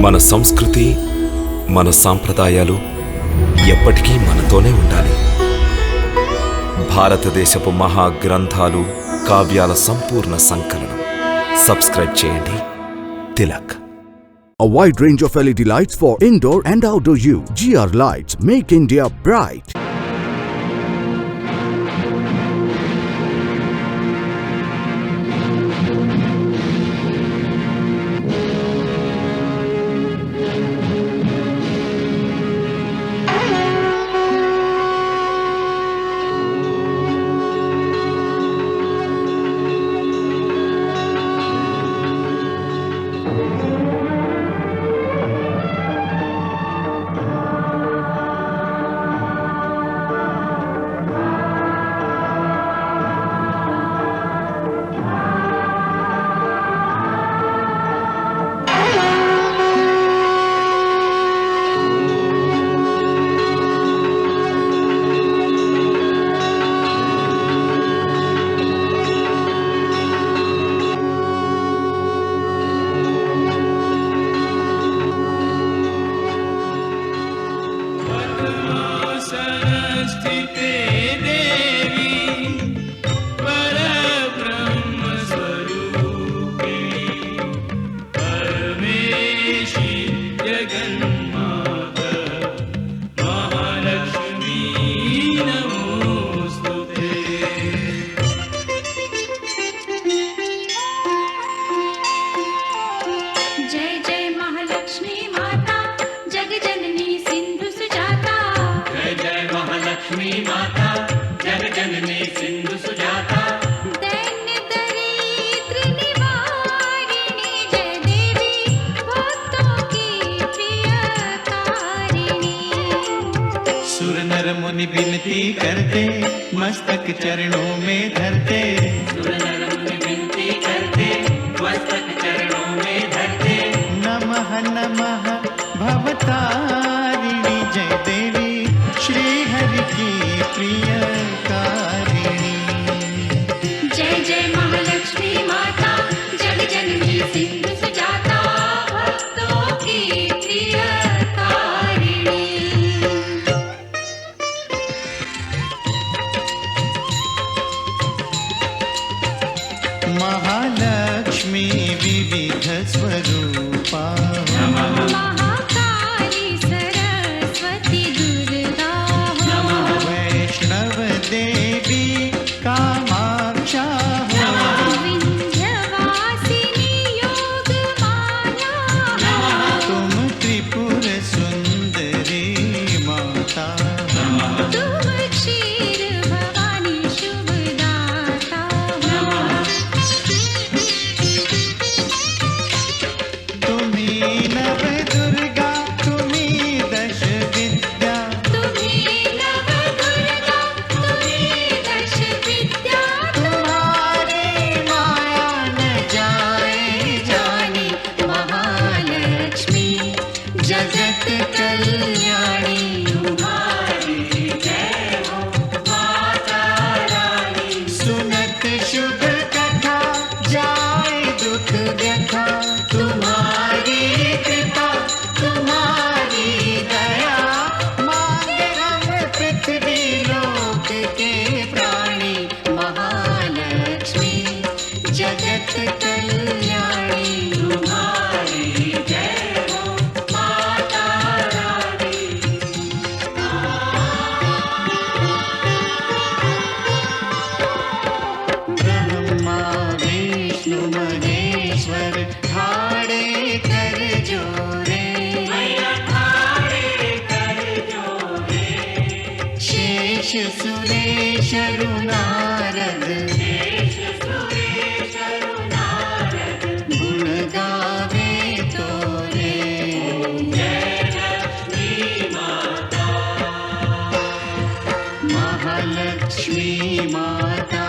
మన సంస్కృతి, మన సాంప్రదాయాలు ఎప్పటికీ మనతోనే ఉండాలి. భారతదేశపు మహా గ్రంథాలు, కావ్యాల సంపూర్ణ సంకలనం. సబ్స్క్రైబ్ చేయండి. Tilak. A wide range of LED lights for indoor and outdoor use. GR Lights make India bright. मुनि विनती करते, मस्तक चरणों में धरते। सुर नर मुनि विनती करते, मस्तक चरणों में धरते। नमः नमः भवतारिणी जय देवी, श्री हरि की प्रियकारिणी। जय जय महालक्ष्मी माता, जग जननी सिंधु सुजाता, भक्तों की प्रियकारिणी। महालक्ष्मी विविध स्वरूपा, महाकाली सरस्वती दुर्गा, वैष्णव देवी कामाक्षा, विंध्यवासिनी योगमाया, तुम त्रिपुर सुंदरी माता, तुम क्षीर भवानी शुभदाता, तुम्ही नव दुर्गा, तुम्ही दश विद्या, तुम्ही नव दुर्गा, तुम्ही दश विद्या, तुम्हारी माया न जाए जानी महालक्ष्मी जगत कल्याणी। तुम्हारी जय हो माता रानी, सुनत शुभ कथा जाए दुख व्यथा, तुम्हारी कृपा, तुम्हारी दया मांगे हम पृथ्वी लोक के प्राणी। महालक्ष्मी जगत कल्याणी। तुम्हारी जय हो माता रानी। ब्रह्मा विष्णु महेश्वर ठाड़े कर जोरे, शेष सुरेश नारद गुण गावे तोरे। महालक्ष्मी माता,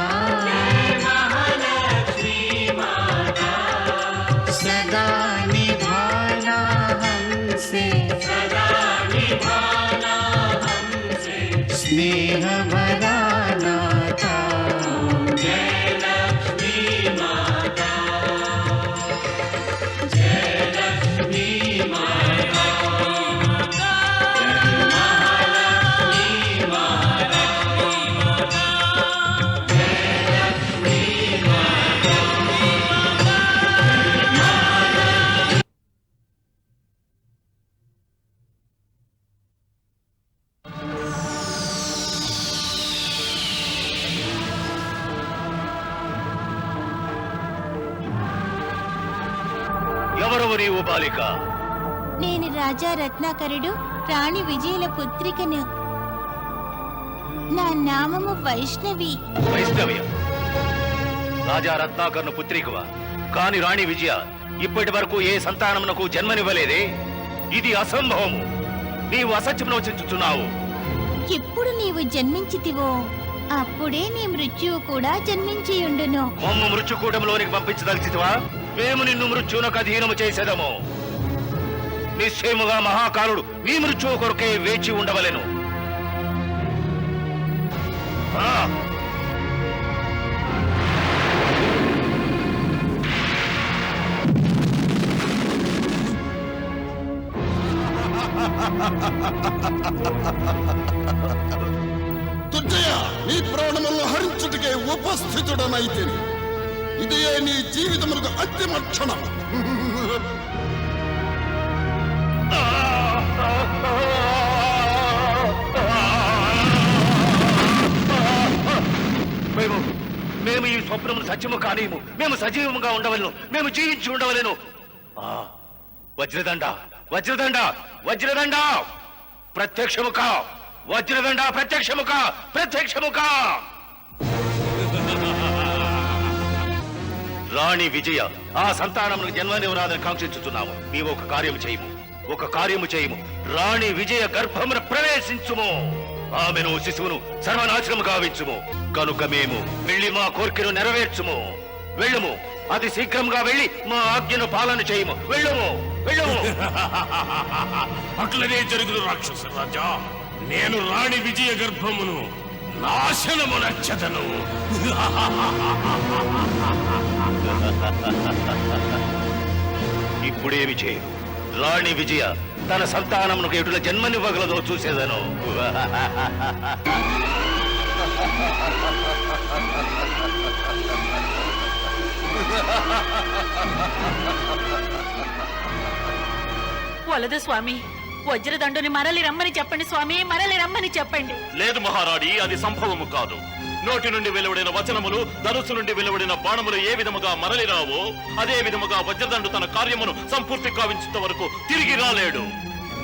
सदा निभाना हमसे, स्नेह भरा नाता। जय लक्ष्मी माता, जय लक्ष्मी माता। ఎవరవు నీవు బాలిక? నేను రాజా రత్నాకరుడు రాణి విజయుల పుత్రికను. నా నామము వైష్ణవి. వైష్ణవ్యం. రాజా రత్నాకర్ను పుత్రికవా? కాని రాణి విజయ ఇప్పటి వరకు ఏ సంతానమునకు జన్మనివ్వలేదే? ఇది అసంభవము. నీవు అసత్యమును వచించుచున్నావు. ఎప్పుడు నీవు జన్మించితివో అప్పుడే నీ మృత్యువు కూడా జన్మించియుండును. మమ్ము మృత్యుకూటంలోనికి పంపించదలిచితివా? మేము నిన్ను మృత్యువునకు అధీనము చేసేదము. నిశ్చయముగా మహాకాలుడు నీ మృత్యువు కొరకే వేచి ఉండవలెను. దుర్జయ, నీ ప్రాణములను హరించుటకే ఉపస్థితుడనైతే ఇదే నీ జీవితములకు అంతిమ క్షణం. మేము ఈ స్వప్నమును సత్యము కానిము. మేము సజీవముగా ఉండవలను. మేము జీవించి ఉండవలను. వజ్రదండ, వజ్రదండ, వజ్రదండ ప్రత్యక్షముకా! వజ్రదండ ప్రత్యక్షముకా! ప్రత్యక్షముకా! రాణి విజయ, ఆ సంతానమును జన్మనివ్వరాదని కాంక్షించుతున్నాము. నీవు ఒక కార్యము చేయము, ఒక కార్యము చేయము. రాణి విజయ గర్భమున ప్రవేశించుము. ఆమెను శిశువును సర్వనాశనము గావించుము. కనుక మేము వెళ్ళి మా కోరికను నెరవేర్చుము. వెళ్ళము, అతి శీఘ్రంగా వెళ్ళి మా ఆజ్ఞను పాలన చేయము. వెళ్ళము, వెళ్ళము. అట్లనే జరుగును రాక్షస రాజా. నేను రాణి విజయ గర్భమును నాశనము నచ్చదను. ఇప్పుడేమి చేయను? రాణి విజయ తన సంతానమునకు ఎటుల జన్మనివ్వగలదో చూసేదను. వలదు స్వామి, వజ్రదండుని మరలి రమ్మని చెప్పండి స్వామి, మరలి రమ్మని చెప్పండి. లేదు మహారాణి, అది సంభవము కాదు. నోటి నుండి వెలువడిన వచనములు, ధనుసు నుండి వెలువడిన బాణములు ఏ విధముగా మరలి రావో అదే విధముగా వజ్రదండు తన కార్యమును సంపూర్తి కావించేంత వరకు తిరిగి రాలేడు.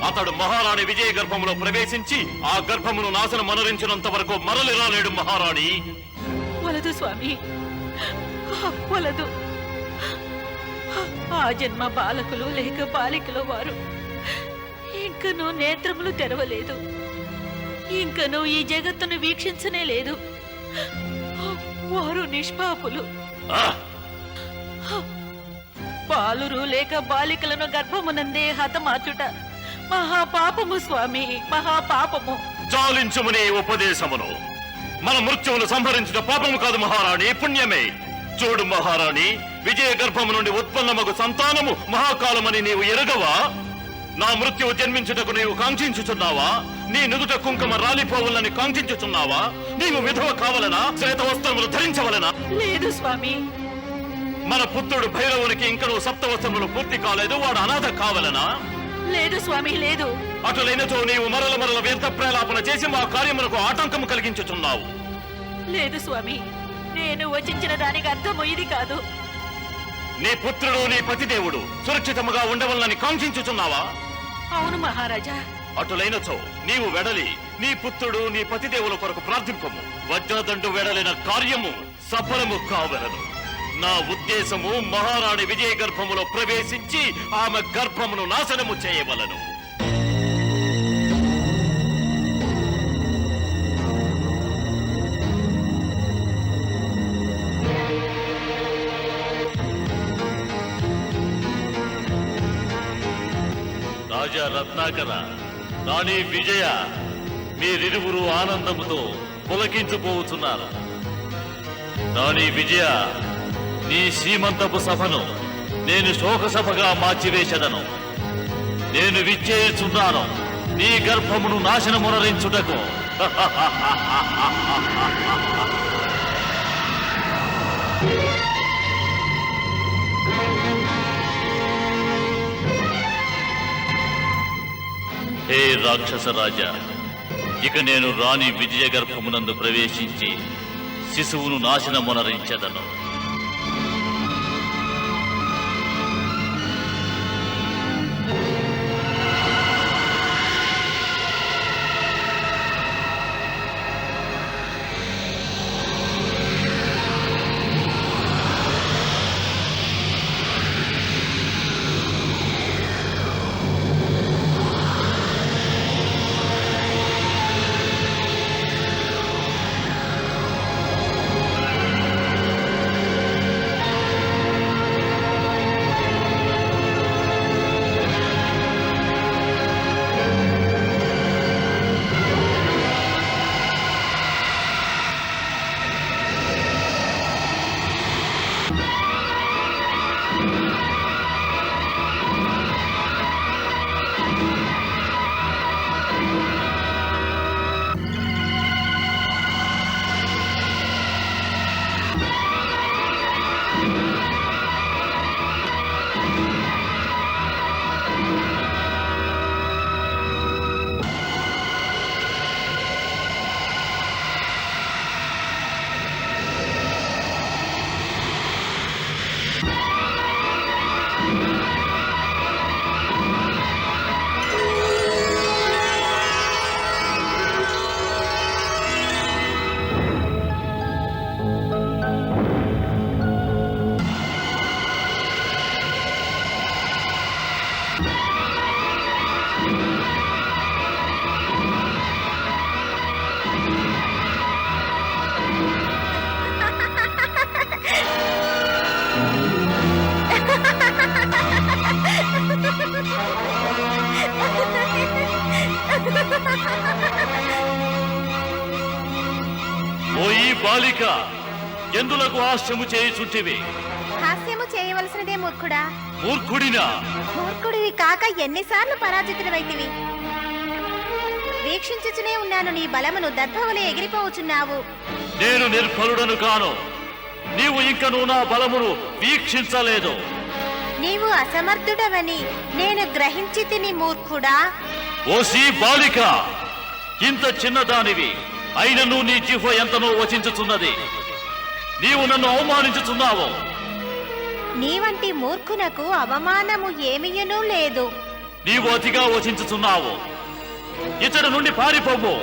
అతడు మహారాణి విజయ గర్భములో ప్రవేశించి ఆ గర్భమును నాశనం మనరించినంత వరకు మరలి రాలేడు మహారాణి. వలదు స్వామి, వలదు. ఆ జన్మ బాలకులు లేక బాలికలు వారు ఇంకనూ నేత్రములు తెరవలేదు. ఇంకనూ ఈ జగత్తును వీక్షించనే లేదు. వారు నిష్పాపులు. బాలురు లేక బాలికలను గర్భమునందే హతమార్చుట మహాపాపము స్వామి, మహాపాపము. చాలించుము నీ ఉపదేశమును. మన మృత్యువును సంహరించిన పాపము కాదు మహారాణి, పుణ్యమే. చూడు మహారాణి, విజయ గర్భము నుండి ఉత్పన్నమగు సంతానము మహాకాలమని నీవు ఎరగవా? నా మృత్యువు జన్మించుటకు నీవు కాంక్షించుచున్నావా? నీ నుదుట కుంకుమ రాలిపోవాలని కాంక్షించుచున్నావా? నీవు విధవ కావలనా? శ్వేత వస్త్రములు ధరించవలనా? లేదు స్వామి. మన పుత్రుడు భైరవునికి ఇంకనూ సప్తవస్త్రములు పూర్తి కాలేదు, వాడు అనాథ కావలనా? లేదు స్వామి, లేదు. అటులైనచో నీవు మరల మరల వ్యర్థ ప్రేలాపన చేసి మా కార్యములకు ఆటంకము కలిగించుచున్నావు. లేదు స్వామి, నేను వచించిన దానికి అర్థము ఇది కాదు. నీ పుత్రుడు నీ పతిదేవుడు సురక్షితముగా ఉండవలనని కాంక్షించుచున్నావా? అవును మహారాజా. అటులైనచో నీవు వెడలి నీ పుత్రుడు నీ పతిదేవుల కొరకు ప్రార్థింపము. వజ్రదండు వెడలిన కార్యము సఫలము కావలను. నా ఉద్దేశము మహారాణి విజయ గర్భములో ప్రవేశించి ఆమె గర్భమును నాశనము చేయవలను. రాజా రత్నాకర, రాణి విజయ, మీరిరువురు ఆనందముతో పులకించిపోతున్నారు. రాణి విజయ, నీ సీమంతపు సభను నేను శోక సభగా మార్చివేసెదను. నేను విచ్చేయుచున్నాను నీ గర్భమును నాశనమునరించుటకు. హే రాక్షస రాజా, ఇక నేను రాణి విజయ గర్భమునందు ప్రవేశించి శిశువును నాశనమునరించెదను. ఓయి బాలిక, ఎందులకు హాస్యము చేయుచుంటివి? హాస్యము చేయవలసినదే మూర్ఖుడా. మూర్ఖుడినా? మూర్ఖుడివి కాక ఎన్నిసార్లు పరాజితుడవైతివి. వీక్షించుచునే ఉన్నాను నీ బలమును. దర్భవలే ఎగిరిపోవచున్నావు. నేను నిర్ఫలుడను కాను. నీవు ఇంకను నా బలమును వీక్షించలేదు. నీవు అసమర్థుడవని నేను గ్రహించి తిని మూర్ఖుడా. ఓసి బాలిక, ఇంత చిన్నదానివి అయినను నీ జిహ్వ ఎంతనో వచించుచున్నది. నీవు నన్ను అవమానించుచున్నావు. నీ వంటి మూర్ఖునకు అవమానము ఏమియునూ లేదు. నీవు అతిగా వచించుచున్నావు. ఇతడి నుండి పారిపోవు.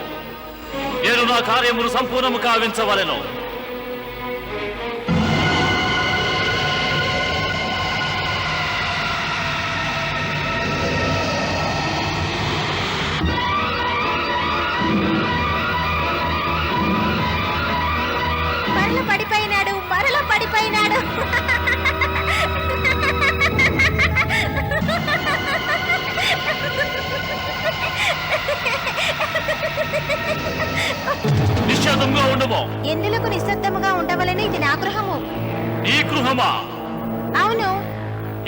నేను నా కార్యమును సంపూర్ణము కావించవలెను. మరల పడిపోయినాడు. నిశ్శబ్దంగా ఉండము. ఎందులకు నిశ్శబ్దముగా ఉండవలని? ఇది నా గృహము. నీ గృహమా? అవును.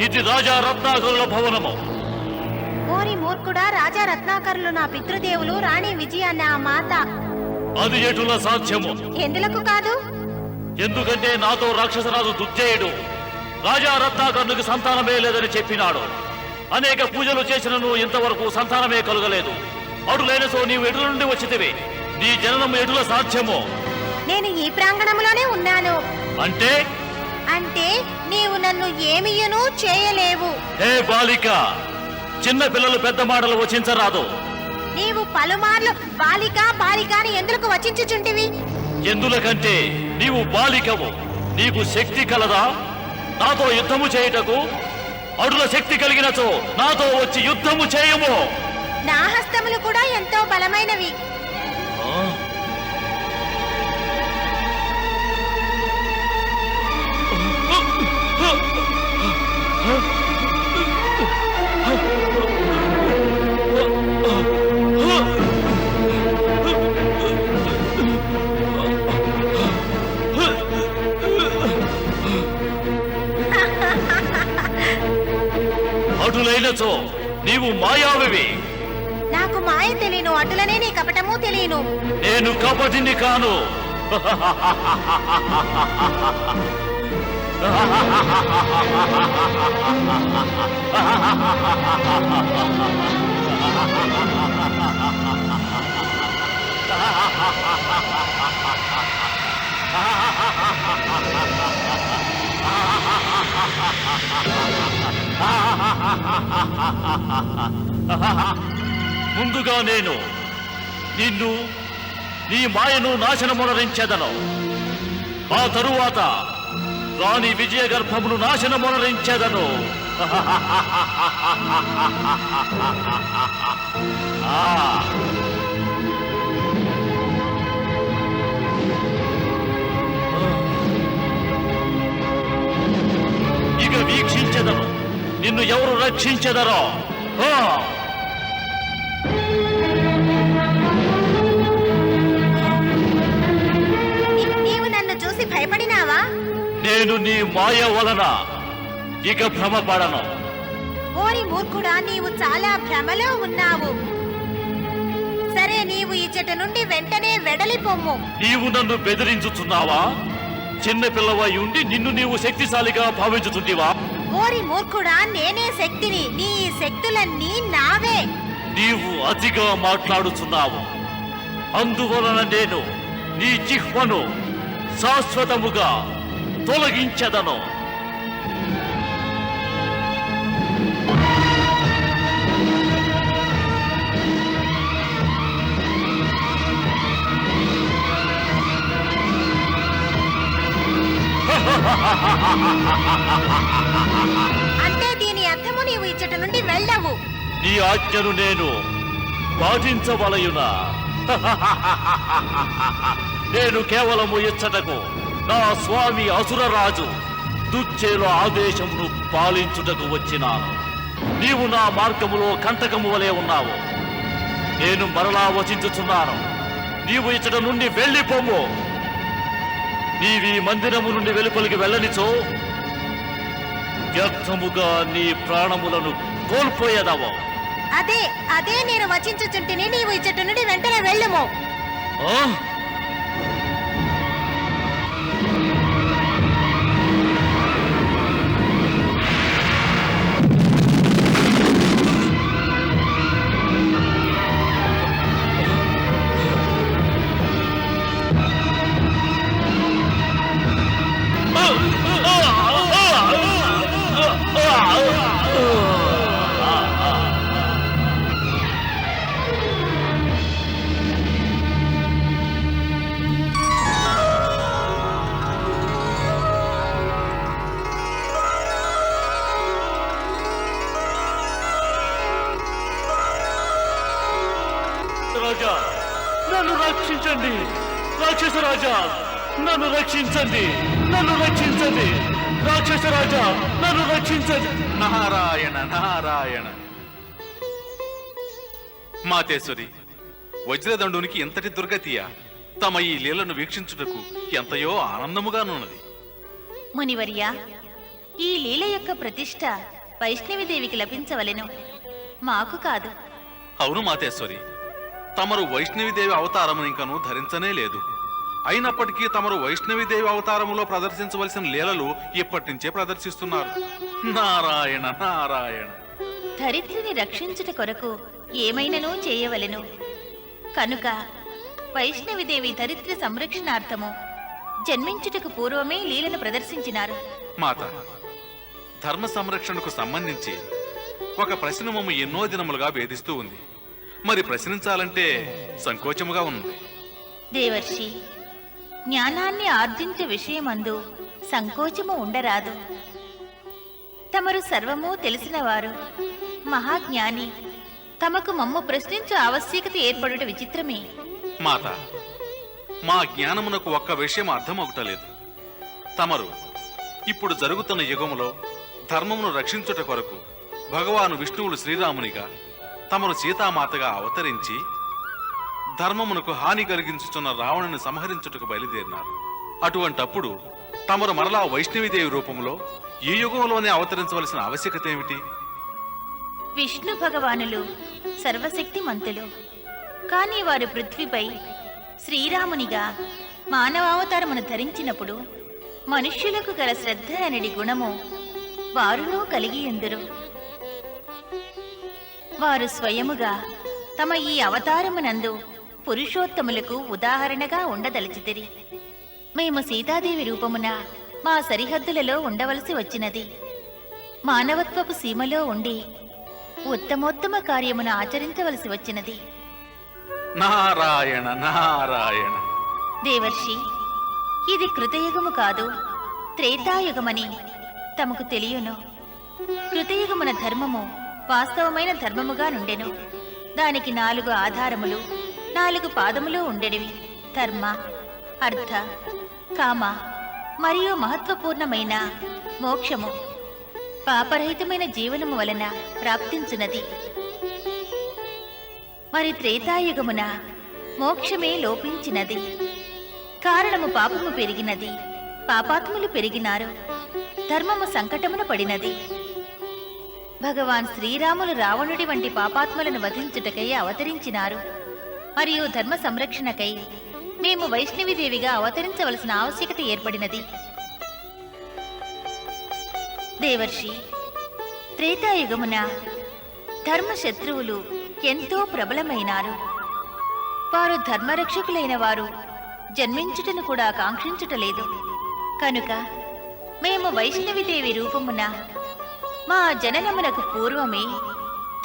ఇది రాజా రత్నాకరుల భవనము. ఓరి మూర్ఖుడా, రాజా రత్నాకరులు నా పితృదేవులు, రాణి విజయ నా మాత. అది ఎటుల సాధ్యము? ఎందులకు కాదు? ఎందుకంటే నాతో రాక్షసరాజు దుర్జయుడు రాజా రత్నాకరునికి సంతానమే లేదని చెప్పినాడు. అనేక పూజలు చేసినను ఇంతవరకు సంతానమే కలుగలేదు. అటులైనసో నీవు ఎటుల నుండి వచ్చితివి? నీ జననం ఎటుల సాధ్యము? నేను ఈ ప్రాంగణంలోనే ఉన్నాను. అంటే అంటే నీవు నన్ను ఏమియునూ చేయలేవు. హే బాలిక, చిన్న పిల్లలు పెద్ద మాటలు వచించరాదు. నీవు పలుమార్లు బాలిక బాలిక అని ఎందుకు వచించుచుంటివి? ఎందులకంటే నీవు బాలికవు. నీకు శక్తి కలదా నాతో యుద్ధము చేయుటకు? అడుల శక్తి కలిగినచో నాతో వచ్చి యుద్ధము చేయము. నా హస్తములు కూడా ఎంతో బలమైనవి. అటులైనచో నీవు మాయావివి. నాకు మాయ తెలియను, అటులనే నీ కపటము తెలియను. నేను కపటిని కాను. ముందుగా నేను నిన్ను నీ మాయను నాశనమునరించెదను. ఆ తరువాత రాణి విజయ గర్భమును నాశనమునరించెదను. ఇక వీక్షించెదను నిన్ను ఎవరు రక్షించెదరో. నీవు నన్ను చూసి భయపడినావా? నేను నీ మాయ వలన ఇక భ్రమపడను. ఓరి మూర్ఖుడా, నీవు చాలా భ్రమలో ఉన్నావు. సరే, నీవు ఇచ్చట నుండి వెంటనే వెడలిపొమ్ము. నీవు నన్ను బెదిరించుతున్నావా? చిన్న పిల్లవై ఉండి నిన్ను నీవు శక్తిశాలిగా భావించుతుంటివా? ఓరి మూర్ఖుడా, నేనే శక్తిని. నీ శక్తులన్నీ నావే. నీవు అతిగా మాట్లాడుతున్నావు. అందువలన నేను నీ జిహ్వను శాశ్వతముగా తొలగించెదను. అంటే దీని అర్థము నీవు ఇచ్చట నుండి వెళ్ళవు. నీ ఆజ్ఞను నేను పాటించవలయునా? నేను కేవలము ఇచ్చటకు నా స్వామి అసురరాజు దుచ్చేలో ఆదేశమును పాలించుటకు వచ్చినాను. నీవు నా మార్గములో కంటకము వలె ఉన్నావు. నేను మరలా వచించుచున్నాను. నీవు ఇచ్చట నుండి వెళ్ళిపోము. నీవి మందిరము నుండి వెలుపలికి వెళ్ళనిచో వ్యర్థముగా నీ ప్రాణములను కోల్పోయేదావు. అదే నేను వచించుచుంటిని. నీవు ఇచ్చట నుండి వెంటనే వెళ్ళము. రాజా, నన్ను రక్షించండి. రాక్షస రాజా, నన్ను రక్షించండి. నన్ను రక్షించండి. రాక్షస రాజా, నన్ను రక్షించండి. నారాయణ నారాయణ. మాతేశ్వరి, వజ్రదండునికి ఎంతటి దుర్గతియా? తమ ఈ లీలను వీక్షించుటకు ఎంతయో ఆనందముగానున్నది. మునివర్య, ఈ లీల యొక్క ప్రతిష్ట వైష్ణవిదేవికి లభించవలెను, మాకు కాదు. అవును మాతేశ్వరి, తమరు వైష్ణవిదేవి అవతారము ఇంకను ధరించనే లేదు. అయినప్పటికీ తమరు వైష్ణవిదేవి అవతారములో ప్రదర్శించవలసిన లీలలు ఇప్పటి నుంచే ప్రదర్శిస్తున్నారు. నారాయణ నారాయణ. ధరిత్రిని రక్షించుట కొరకు ఏమైనను చేయవలెను కనుక వైష్ణవిదేవి ధరిత్రి సంరక్షణార్థము జన్మించుటకు పూర్వమే లీలను ప్రదర్శించినారు. మాత, ధర్మ సంరక్షణకు సంబంధించి ఒక ప్రశ్న మమ్మ ఎన్నో దినములుగా వేధిస్తూ ఉంది. మరి ప్రశ్నించాలంటే సంకోచముగా ఉంది. దేవర్షి, జ్ఞానాన్ని ఆర్జించే విషయమందు సంకోచము ఉండరాదు. తమరు సర్వము తెలిసినవారు, మహాజ్ఞాని. తమకు మమ్ము ప్రశ్నించు ఆవశ్యకత ఏర్పడుట విచిత్రమే. మాత, మా జ్ఞానమునకు ఒక్క విషయం అర్థమవుటలేదు. తమరు ఇప్పుడు జరుగుతున్న యుగములో ధర్మమును రక్షించుట కొరకు భగవాను విష్ణువులు శ్రీరామునిగా, తమరు సీతామాతగా అవతరించి ధర్మమునకు హాని కలిగించుతున్న రావణుని సంహరించుటకు బయలుదేరినారు. అటువంటప్పుడు తమరు మరలా వైష్ణవిదేవి రూపంలో ఈ యుగంలోనే అవతరించవలసిన ఆవశ్యకత ఏమిటి? విష్ణు భగవానులు సర్వశక్తిమంతులు. కాని వారు పృథ్వీపై శ్రీరామునిగా మానవావతారమును ధరించినప్పుడు మనుష్యులకు గల శ్రద్ధ అనేది గుణము వారునూ కలిగి ఉందురు. వారు స్వయముగా తమ ఈ అవతారమునందు పురుషోత్తములకు ఉదాహరణగా ఉండదలిచితిరి. మేము సీతాదేవి రూపమున మా సరిహద్దులలో ఉండవలసి వచ్చినది. మానవత్వపు సీమలో ఉండి ఉత్తమోత్తమ కార్యమును ఆచరించవలసి వచ్చినది. నారాయణ నారాయణ. దేవర్షి, ఇది కృతయుగము కాదు, త్రేతాయుగమని తమకు తెలియను. కృతయుగమున ధర్మము వాస్తవమైన ధర్మముగా నుండెను. దానికి 4 ఆధారములు, 4 పాదములు ఉండెడివి. ధర్మ, అర్థ, కామ మరియు మహత్వపూర్ణమైన మోక్షము పాపరహితమైన జీవనము వలన ప్రాప్తించున్నది. మరి త్రేతాయుగమున మోక్షమే లోపించినది. కారణము పాపము పెరిగినది, పాపాత్ములు పెరిగినారు, ధర్మము సంకటమున పడినది. భగవాన్ శ్రీరాములు రావణుడి వంటి పాపాత్ములను వధించుటకై అవతరించినారు. మరియు ధర్మ సంరక్షణకై మేము వైష్ణవిదేవిగా అవతరించవలసిన ఆవశ్యకత ఏర్పడినది. దేవర్షి, త్రేతాయుగమున ధర్మ శత్రువులు ఎంతో ప్రబలమైనారు. వారు ధర్మరక్షకులైన వారు జన్మించుటను కూడా కాంక్షించుటలేదు. కనుక మేము వైష్ణవిదేవి రూపమున మా జననమునకు పూర్వమే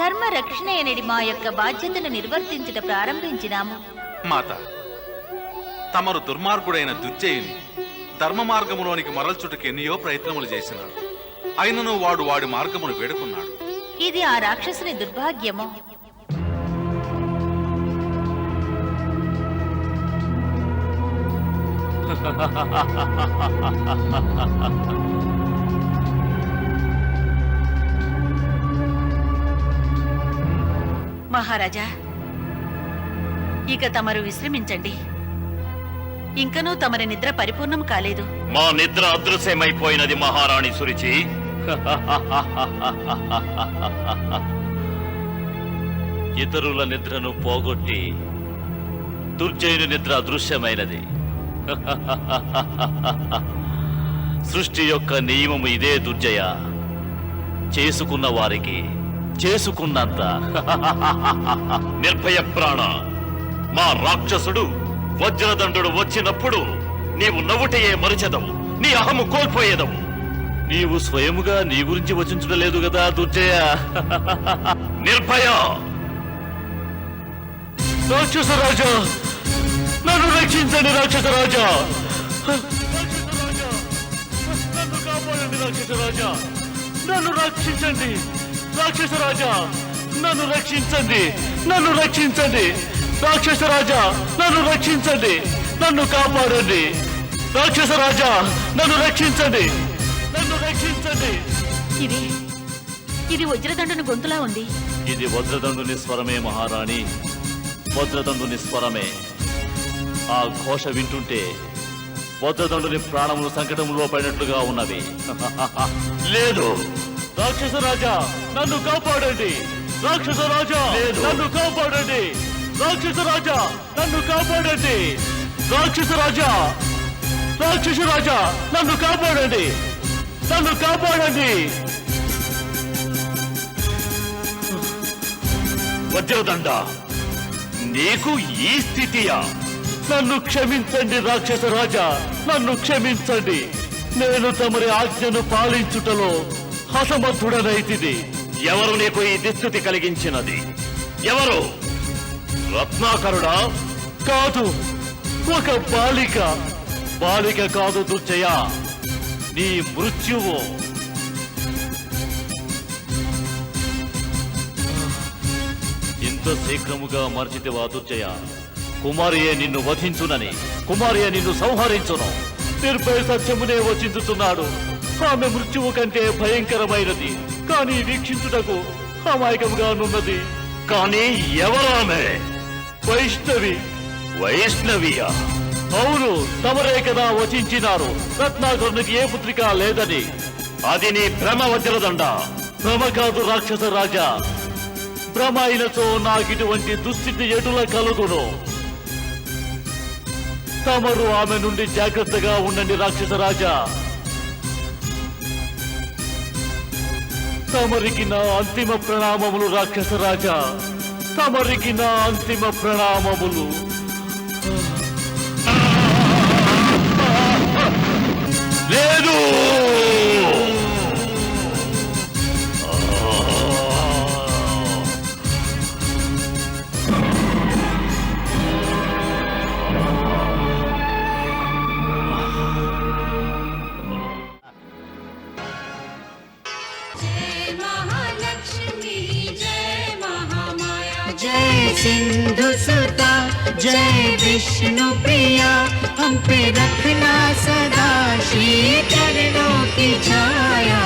ధర్మరక్షణ అనేది మా యొక్క బాధ్యతను నిర్వర్తించుట ప్రారంభించినాము. మాత, తమరు దుర్మార్గుడైన దుర్జయుని ధర్మ మార్గములోనికి మరల్చుటకు ఎన్నో ప్రయత్నములు చేసినాడు. అయినను వాడు వాడి మార్గమును వేడుకున్నాడు. ఇది ఆ రాక్షసుని దుర్భాగ్యము. మహారాజా, ఇక తమరు విశ్రమించండి. ఇంకనూ తమరి నిద్ర పరిపూర్ణం కాలేదు. మా నిద్ర అదృశ్యమైపోయినది మహారాణి సురుచి. ఇతరుల నిద్రను పోగొట్టి దుర్జయుని నిద్ర అదృశ్యమైనది. సృష్టి యొక్క నియమము ఇదే దుర్జయ. చేసుకున్న వారికి చేసుకున్నంత. నిర్భయ ప్రాణ, మా రాక్షసుడు వజ్రదండు వచ్చినప్పుడు నీవు నవ్వుటయే మరిచెదవు, నీ అహము కోల్పోయేదవు. నీవు స్వయముగా నీ గురించి వచించలేదు కదా దుర్జయ. నిర్భయ, రాక్షస రాజా, నన్ను రక్షించండి. రాక్షస రాజా, నన్ను కాపాడండి. రాక్షస రాజా, నన్ను రక్షించండి. రాక్షస రాజా, నన్ను రక్షించండి. నన్ను రక్షించండి. రాక్షస రాజా, నన్ను రక్షించండి. నన్ను కాపాడండి. రాక్షస రాజా, నన్ను రక్షించండి. నన్ను రక్షించండి. ఇది వజ్రదండుని గొంతులా ఉంది. ఇది వజ్రదండుని స్వరమే మహారాణి, వజ్రదండుని స్వరమే. ఆ ఘోష వింటుంటే వజ్రదండుని ప్రాణములు సంకటంలో పడినట్లుగా ఉన్నది. లేదు, రాక్షస రాజా, నన్ను కాపాడండి. రాక్షస రాజా, నన్ను కాపాడండి. రాక్షస రాజా, నన్ను కాపాడండి. రాక్షస రాజా, రాక్షస రాజా, నన్ను కాపాడండి. నన్ను కాపాడండి. వజ్రదండ, నీకు ఈ స్థితియా? నన్ను క్షమించండి రాక్షస రాజా, నన్ను క్షమించండి. నేను తమరి ఆజ్ఞను పాలించుటలో అసమర్థుడనైతిది. ఎవరు నీకు ఈ దుస్థితి కలిగించినది? ఎవరు? రత్నాకరుడా? కాదు, ఒక బాలిక. బాలిక కాదు దుర్జయ, నీ మృత్యువు. ఇంత శీఘ్రముగా మర్చితివా దుర్జయ? కుమారియే నిన్ను వధించునని, కుమారియే నిన్ను సంహరించును. నిర్భయ సత్యమునే వచించుతున్నాడు. ఆమె మృత్యువు కంటే భయంకరమైనది, కానీ వీక్షించుటకు అమాయకముగా నున్నది. కానీ ఎవరామె? వైష్ణవి. వైష్ణవియా? అవును, తమరే కదా వచించినారు. రత్నాకరునికి ఏ పుత్రిక లేదని. అది నీ భ్రమ వజ్రదండ. భ్రమ కాదు రాక్షస రాజా. భ్రమ అయినతో నాకిటువంటి దుస్థితి ఎటుల కలుగును. తమరు ఆమె నుండి జాగ్రత్తగా ఉండండి రాక్షస రాజా. తమరికి నా అంతిమ ప్రణామములు రాక్షస రాజా. తమరికి నా అంతిమ ప్రణామములు. లేదు, जय सिंधु सुता, जय विष्णु प्रिया, हम पे रखना सदा श्री चरणों की छाया।